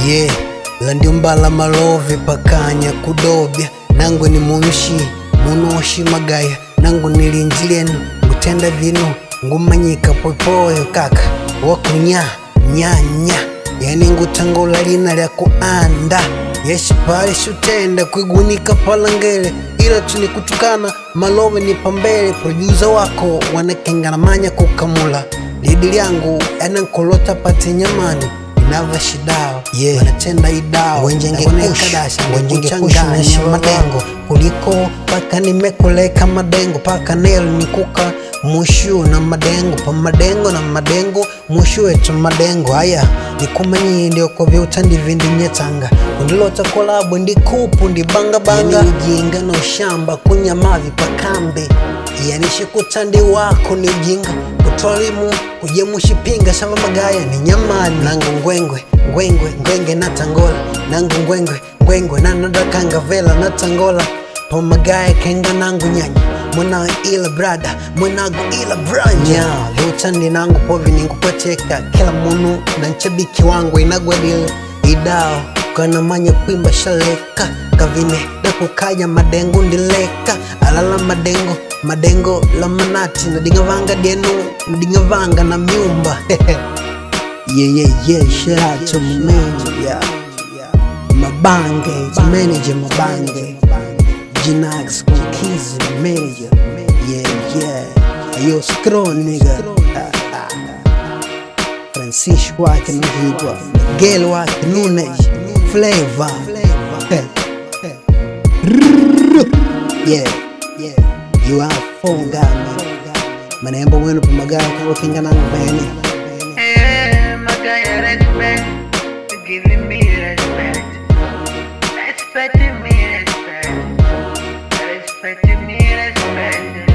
Yeah, landiumbala malove pakanya kudobya. Nangu ni munshi, munoshi magaya. Nangu nilinjilienu, utenda vinu. Ngumanyika poipoyo kaka, wakunya, nya. Yani ngutangola lina lya kuanda. Yeshi pale shutenda kuigunika palangele. Ila tuni kutukana, malove ni pambele. Producer wako, wanakengana manya kukamula. Lidi yangu, yanankolota pati nyamani. Inava shidao, yeah. Wanatenda idao, wenjenge kuchanganya madengo. Kuliko, paka nimekuleka madengo. Paka nelu nikuka, mushu na madengo. Pa madengo na madengo, mushu etu madengo. Haya, nikumanyi ndio kwa viutandi vindi nyetanga. Undilota kolabo, ndikupu, ndibanga banga. Yani ujinga na ushamba, kunya mavi pakambe. Yani shikutandi wako ni ujinga. Kutolimu, kujemushi pinga, shava magaya ni nyamani. Nangu ngwengwe na tangola. Nangu ngwengwe na nadakanga vela na tangola. Pa magaya kenga nangu nyanya. Mwana ila brada, mwanagu ila branja. Viutandi nangu povi ningu pateka. Kila munu na nchabiki wangu inagwadile idao. Kana manya kuimba shaleka. Kavine na kukaya madengo ndileka. Alala madengo la manati. Nadinga vanga denu, nadinga vanga na miumba. Yeah, shout out to my manager, Mabange, manager Mabange. Jinax Kizi, manager. Yeah. Yo, strong nigga. Francisco wake Mhigwa, Miguel wake Nunes, Flavor. Yeah. You are phone guy, man. Manembo wenu pa magaya kwa kinga nangu bene. Magaya respect, you giving me respect. Respecting me respect. Respecting me respect.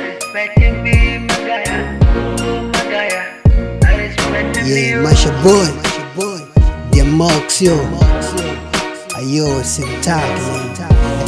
Respecting me Magaya. Oh Magaya. Respecting me. Yeah, Masha boy. The Mox yo. Ayo, Sintaki.